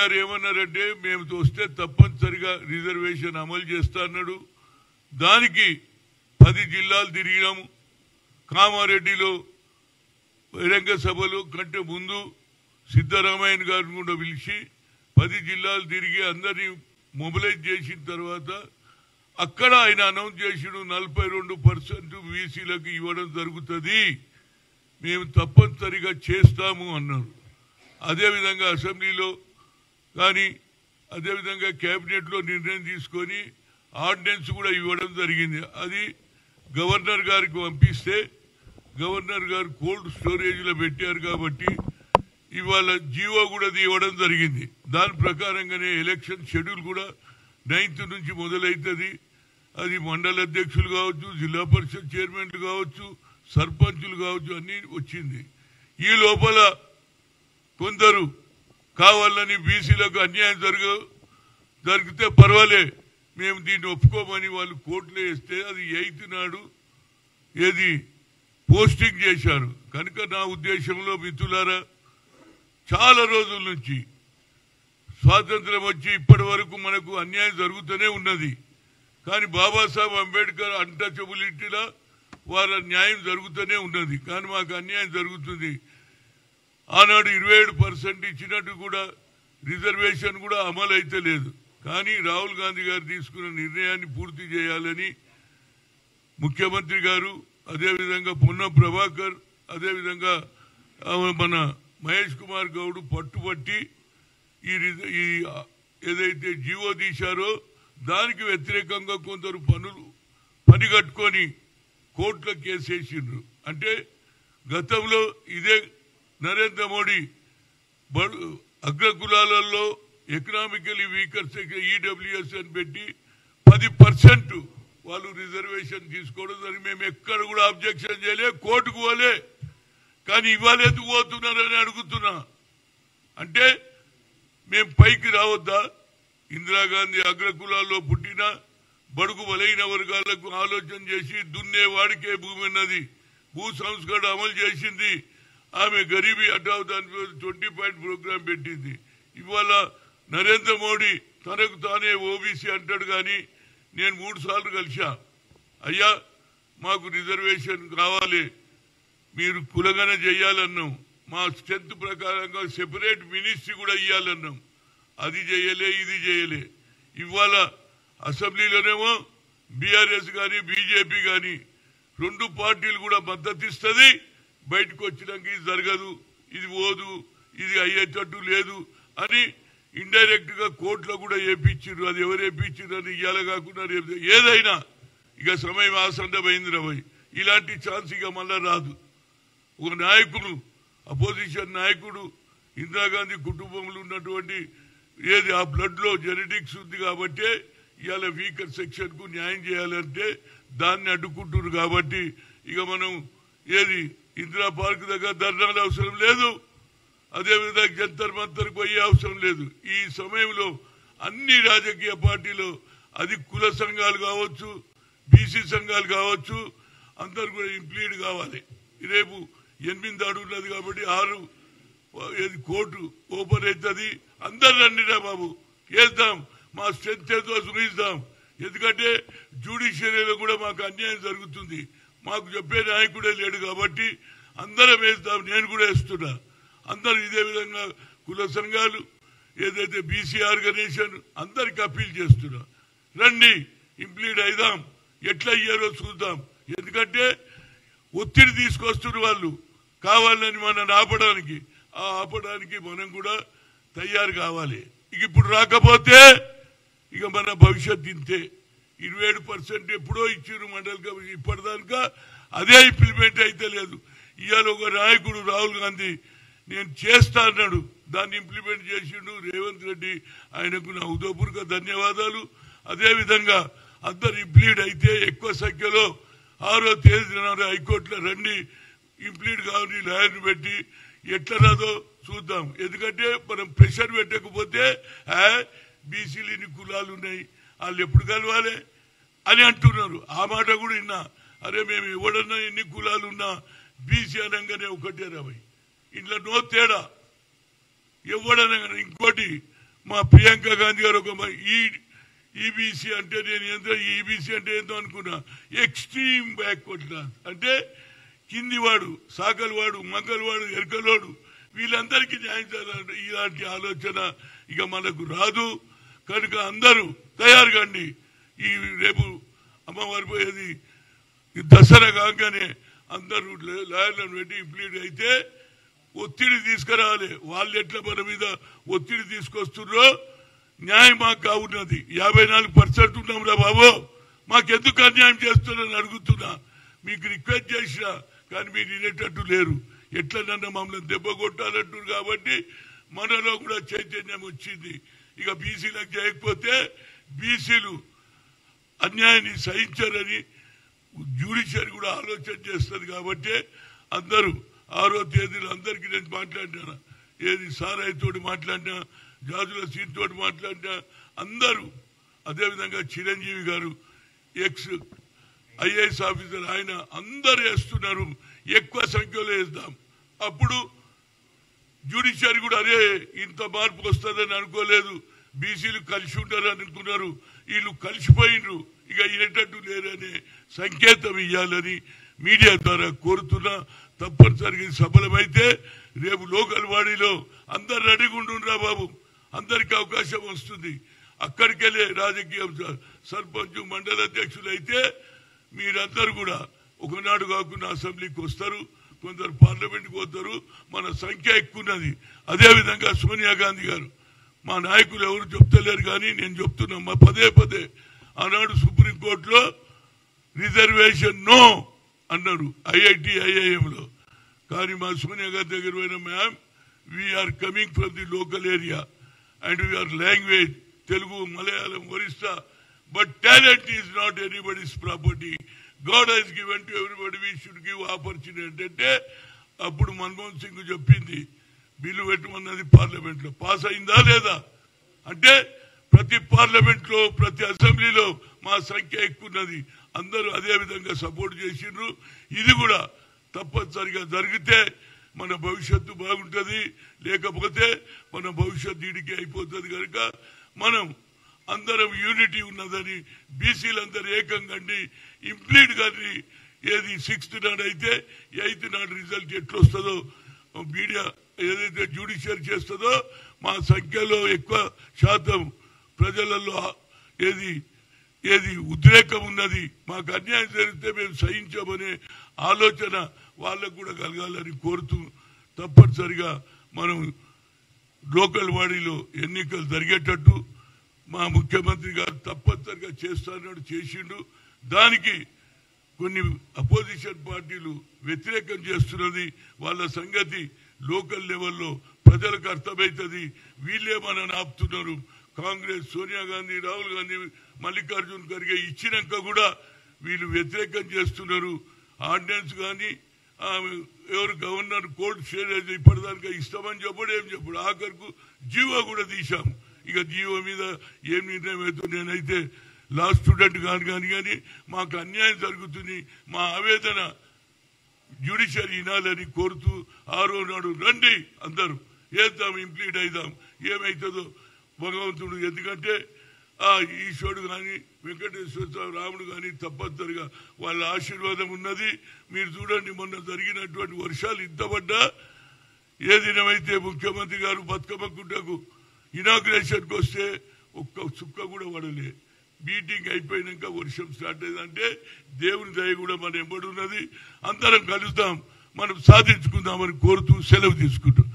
గారు ఏమన్నారంటే మేము వస్తే తప్పనిసరిగా రిజర్వేషన్ అమలు చేస్తా అన్నాడు. దానికి 10 జిల్లాలు తిరిగినాము. కామారెడ్డిలో బహిరంగ సభలు కంటే ముందు సిద్ధరామయ్య గారిని కూడా పిలిచి 10 జిల్లాలు తిరిగి అందరినీ మొబిలైజ్ చేసిన తర్వాత అక్కడ ఆయన అనౌన్స్ చేసిడు 42% బీసీలకు ఇవ్వడం జరుగుతుంది, మేము తప్పనిసరిగా చేస్తాము అన్నారు. అదేవిధంగా అసెంబ్లీలో కానీ అదేవిధంగా కేబినెట్లో నిర్ణయం తీసుకొని ఆర్డినెన్స్ కూడా ఇవ్వడం జరిగింది. అది గవర్నర్ గారికి పంపిస్తే గవర్నర్ గారు కోల్డ్ స్టోరేజ్లో పెట్టారు కాబట్టి ఇవాళ జీవో కూడా ఇవ్వడం జరిగింది. దాని ప్రకారంగానే ఎలక్షన్ షెడ్యూల్ కూడా 9th నుంచి మొదలవుతుంది. అది మండల అధ్యక్షులు కావచ్చు, జిల్లా పరిషత్ చైర్మన్లు కావచ్చు, సర్పంచులు కావచ్చు, అన్ని వచ్చింది. ఈ లోపల కొందరు కావాలని బీసీలకు అన్యాయం జరిగితే పర్వాలే మేము దీన్ని ఒప్పుకోమని వాళ్ళు కోర్టులో వేస్తే అది 8th నాడు ఏది పోస్టింగ్ చేశారు. కనుక నా ఉద్దేశంలో మిత్రులారా చాలా రోజుల నుంచి స్వాతంత్రం వచ్చి ఇప్పటి వరకు మనకు అన్యాయం జరుగుతూనే ఉన్నది. కానీ బాబాసాహెబ్ అంబేద్కర్ అన్టచబిలిటీలో వాళ్ళ న్యాయం జరుగుతూనే ఉన్నది. కానీ మాకు అన్యాయం జరుగుతుంది. ఆనాడు 27% ఇచ్చినట్టు కూడా రిజర్వేషన్ కూడా అమలు అయితే లేదు. కానీ రాహుల్ గాంధీ గారు తీసుకున్న నిర్ణయాన్ని పూర్తి చేయాలని ముఖ్యమంత్రి గారు, అదేవిధంగా పొన్నం ప్రభాకర్, అదేవిధంగా మన మహేష్ కుమార్ గౌడ్ పట్టుబట్టి ఈ ఏదైతే జీవో తీశారో దానికి వ్యతిరేకంగా కొందరు పని కట్టుకొని కోర్టులో కేసు వేసిండ్రు. అంటే గతంలో ఇదే నరేంద్ర మోడీ అగ్రకులాలలో ఎకనామికలీ వీకర్ ఈడబ్ల్యూఎస్ అని పెట్టి 10% వాళ్ళు రిజర్వేషన్ తీసుకోవడం జరిగి మేము ఎక్కడ కూడా అబ్జెక్షన్ చేయలే, కోర్టుకు పోలే. కానీ ఇవాళ ఎందుకు పోతున్నారని అడుగుతున్నా. అంటే మేము పైకి రావద్దా? ఇందిరాగాంధీ అగ్రకులాల్లో పుట్టిన బడుగు బలైన వర్గాలకు ఆలోచన చేసి దున్నేవాడికే భూమి ఉన్నది, భూ సంస్కరణ అమలు చేసింది. ఆమె గరీబీ హఠావ్ దాని 20 పాయింట్ ప్రోగ్రాం పెట్టింది. ఇవాళ నరేంద్ర మోడీ తనకు తానే ఓబీసీ అంటాడు. కానీ నేను 3 సార్లు కలిసా, అయ్యా మాకు రిజర్వేషన్ కావాలి, మీరు కులగన చేయాలన్నాం, మా స్ట్రెంత్ ప్రకారంగా సెపరేట్ మినిస్ట్రీ కూడా ఇవ్వాలన్నాం. అది చేయలే, ఇది చేయలే. ఇవాళ అసెంబ్లీలోనేమో బీఆర్ఎస్ కానీ బీజేపీ కానీ 2 పార్టీలు కూడా మద్దతు ఇస్తుంది. బయటకు వచ్చినాక ఇది జరగదు, ఇది పోదు, ఇది అయ్యేటట్టు లేదు అని ఇండైరెక్ట్ గా కోర్టులో కూడా వేయించారు. అది ఎవరు వేయించారు అని ఇయ్యాల కాకుండా ఏదైనా ఇక సమయం ఆసన్నమైంది రవై. ఇలాంటి ఛాన్స్ ఇక మళ్ళా రాదు. ఒక నాయకుడు, అపోజిషన్ నాయకుడు, ఇందిరాగాంధీ కుటుంబంలో ఉన్నటువంటి ఏది ఆ బ్లడ్ లో జెనెటిక్స్ ఉంది కాబట్టి ఇవాళ వీకర్ సెక్షన్ కు న్యాయం చేయాలంటే దాన్ని అడ్డుకుంటున్నారు. కాబట్టి ఇక మనం ఏది ఇందిరా పార్క్ దగ్గర ధర్నాలు అవసరం లేదు, అదేవిధంగా జంతర్ మంతర్ పోయే అవసరం లేదు. ఈ సమయంలో అన్ని రాజకీయ పార్టీలు, అది కుల సంఘాలు కావచ్చు, బీసీ సంఘాలు కావచ్చు, అందరు కూడా ఇంప్లీడ్ కావాలి. రేపు 8 అడుగున్నది కాబట్టి 6 కోర్టు ఓపెన్ అవుతుంది. అందరు రండిరా బాబు, వేద్దాం, మా స్ట్రెంత్ ఏదో చూపిస్తాం. ఎందుకంటే జ్యుడిషియరీలో కూడా మాకు అన్యాయం జరుగుతుంది, మాకు చెప్పే నాయకుడే లేడు కాబట్టి అందరం వేస్తాం. నేను కూడా వేస్తున్నా. అందరూ ఇదే విధంగా కుల సంఘాలు, ఏదైతే బీసీ ఆర్గనైజేషన్ అందరికి అప్పీల్ చేస్తున్నా, రండి ఇంప్లీడ్ అయిదాం, ఎట్లా అయ్యారో చూద్దాం. ఎందుకంటే ఒత్తిడి తీసుకొస్తున్న వాళ్ళు కావాలని మనం ఆపడానికి, ఆ ఆపడానికి మనం కూడా తయారు కావాలి. ఇక ఇప్పుడు రాకపోతే ఇక మన భవిష్యత్ ఇంతే. 27% ఎప్పుడో ఇచ్చారు మండలి కమిషన్, ఇప్పటిదాకా అదే ఇంప్లిమెంట్ అయితే లేదు. ఇవాళ ఒక నాయకుడు రాహుల్ గాంధీ నేను చేస్తా అన్నాడు, దాన్ని ఇంప్లిమెంట్ చేసిండు రేవంత్ రెడ్డి. ఆయనకు నా హృదయపూర్వక ధన్యవాదాలు. అదేవిధంగా అందరు ఇంప్లీడ్ అయితే ఎక్కువ సంఖ్యలో 6వ తేదీన హైకోర్టులో రండి, ఇంప్లీడ్ కావాలి, లాయర్ని పెట్టి ఎట్లా రాదో చూద్దాం. ఎందుకంటే మనం ప్రెషర్ పెట్టకపోతే బీసీలు ఇన్ని కులాలు ఉన్నాయి, వాళ్ళు ఎప్పుడు కలవాలి అని అంటున్నారు. ఆ మాట కూడా విన్నా. అరే మేము ఎవడన్నా ఎన్ని కులాలు ఉన్నా బీసీ అనగానే ఒకటే రాబోయ్, ఇంట్లో నో తేడా ఎవడనగా. ఇంకోటి మా ప్రియాంక గాంధీ గారు ఒక ఈబీసీ అంటే నేను ఏంటో ఈబీసీ అంటే ఏంటో అనుకున్నా, ఎక్స్ట్రీమ్ బ్యాక్వర్డ్ క్లాస్ అంటే కిందివాడు, సాకలివాడు, మంగళవాడు, ఎరకలోడు వీళ్ళందరికీ న్యాయం చేయాలంటే ఇలాంటి ఆలోచన ఇక మనకు రాదు. కనుక అందరూ తయారు కండి. ఈ రేపు అమ్మవారి పోయేది దసరా కాగానే అందరూ లాయర్లను పెట్టి ఇంప్లీట్ అయితే ఒత్తిడి తీసుకురావాలి. వాళ్ళు ఎట్లా మన మీద ఒత్తిడి తీసుకొస్తున్నారో న్యాయం మాకు కావున్నది. 54% ఉన్నాం రా బాబు, మాకెందుకు అన్యాయం చేస్తున్నారని అడుగుతున్నా. మీకు రిక్వెస్ట్ చేసినా కానీ మీరు వినేటట్టు లేరు. ఎట్లనన్నా మమ్మల్ని దెబ్బ కొట్టాలంటారు. కాబట్టి మనలో కూడా చైతన్యం వచ్చింది. ఇక బీసీలకు చేయకపోతే బీసీలు అన్యాయాన్ని సహించారని జ్యుడిషియరీ కూడా ఆలోచన చేస్తుంది. కాబట్టి అందరూ 6వ తేదీలో అందరికీ నేను మాట్లాడినా, ఏది సారాయితోటి మాట్లాడినా, జాజుల సీన్ తోటి మాట్లాడినా అందరూ, అదేవిధంగా చిరంజీవి గారు ఎక్స్ ఐఏఎస్ ఆఫీసర్ ఆయన అందరూ వేస్తున్నారు. ఎక్కువ సంఖ్యలో వేద్దాం. అప్పుడు జ్యుడిషియరీ కూడా అరే ఇంత మార్పు వస్తుందని అనుకోలేదు, బీసీలు కలిసి ఉంటారు అనుకున్నారు, వీళ్ళు కలిసిపోయినరు, ఇక వినేటట్టు లేరనే సంకేతం ఇవ్వాలని మీడియా ద్వారా కోరుతున్నా. తప్పనిసరిగా సఫలమైతే రేపు లోకల్ బాడీలో అందరు రెడీగా ఉండురా బాబు, అందరికి అవకాశం వస్తుంది. అక్కడికెళ్ళే రాజకీయం సర్పంచ్ మండల అధ్యక్షులు అయితే మీరందరూ కూడా ఒకనాడు కాకుండా అసెంబ్లీకి వస్తారు, కొందరు పార్లమెంట్కి పోతారు. మన సంఖ్య ఎక్కున్నది. అదేవిధంగా సోనియా గాంధీ గారు మా నాయకులు ఎవరు చెప్తలేరు కానీ నేను చెప్తున్నా, మా పదే ఆనాడు సుప్రీంకోర్టులో రిజర్వేషన్ నో అన్నారు ఐఐటి ఐఐఎంలో. కానీ మా సోనియా గాంధీ దగ్గర పోయిన ma'am we are coming from the local area and we are language Telugu, Malayalam, Orissa, but talent is not anybody's property. God has given to everybody, we should give opportunity అంటే అప్పుడు మన్మోహన్ సింగ్ చెప్పింది బిల్లు పెట్టమన్నది పార్లమెంట్ లో పాస్ అయిందా లేదా అంటే ప్రతి పార్లమెంట్ లో ప్రతి అసెంబ్లీలో మా సంఖ్య ఎక్కున్నది. అందరూ అదే విధంగా సపోర్ట్ చేసిండ్రు. ఇది కూడా తప్పనిసరిగా జరిగితే మన భవిష్యత్తు బాగుంటుంది, లేకపోతే మన భవిష్యత్తు ఈడికి అయిపోతుంది. కనుక మనం అందరం యూనిటీ ఉన్నదని బీసీలందరూ ఏకంగా ఇంప్లీట్ కానీ ఏది 6th నాడు అయితే 8th నాడు రిజల్ట్ ఎట్లా వస్తుందో మీడియా ఏదైతే జ్యుడిషియరీ చేస్తుందో మా సంఖ్యలో ఎక్కువ శాతం ప్రజలలో ఏది ఉద్రేకం ఉన్నది, మాకు అన్యాయం జరిగితే మేము సహించామనే ఆలోచన వాళ్ళకు కూడా కలగాలని కోరుతూ తప్పనిసరిగా మనం లోకల్ బాడీలో ఎన్నికలు జరిగేటట్టు మా ముఖ్యమంత్రి గారు తప్పనిసరిగా చేస్తానని చేసిండు. దానికి కొన్ని అపోజిషన్ పార్టీలు వ్యతిరేకం చేస్తున్నది. వాళ్ళ సంగతి లోకల్ లెవెల్లో ప్రజలకు అర్థమవుతుంది. వీళ్ళే మనని ఆపుతున్నారు. కాంగ్రెస్ సోనియా గాంధీ, రాహుల్ గాంధీ, మల్లికార్జున్ ఖర్గే ఇచ్చినాక కూడా వీళ్ళు వ్యతిరేకం చేస్తున్నారు. ఆర్డినెన్స్ కానీ ఎవరు గవర్నర్ కోర్టు షేర్ అయితే ఇప్పటిదాకా ఇస్తామని చెప్పడు, ఏం చెప్పడు. ఆఖరుకు జీవో కూడా తీశాము. ఇక జీవో మీద ఏం నిర్ణయం అవుతుంది. నేనైతే లా స్టూడెంట్ కానీ మాకు అన్యాయం జరుగుతుంది, మా ఆవేదన జ్యుడిషియరీ వినాలని కోరుతూ 6వ నాడు రండి అందరూ వేద్దాం, ఇంప్లీట్ అయిదాం, ఏమవుతుందో భగవంతుడు. ఎందుకంటే ఈశ్వరుడు కానీ వెంకటేశ్వర స్వామి, రాముడు కానీ తప్పనిసరిగా వాళ్ళ ఆశీర్వాదం ఉన్నది. మీరు చూడండి మొన్న జరిగినటువంటి వర్షాలు ఇంత పడ్డా ఏ దినమైతే ముఖ్యమంత్రి గారు బతుకమ్మ గుట్టకు ఇనాగ్రేషన్కి వస్తే ఒక్క చుక్క కూడా పడలే. మీటింగ్ అయిపోయినాక వర్షం స్టార్ట్ అయిందంటే దేవుని దయ కూడా మన ఎంబడి ఉన్నది. అందరం కలుద్దాం, మనం సాధించుకుందామని కోరుతూ సెలవు తీసుకుంటాం.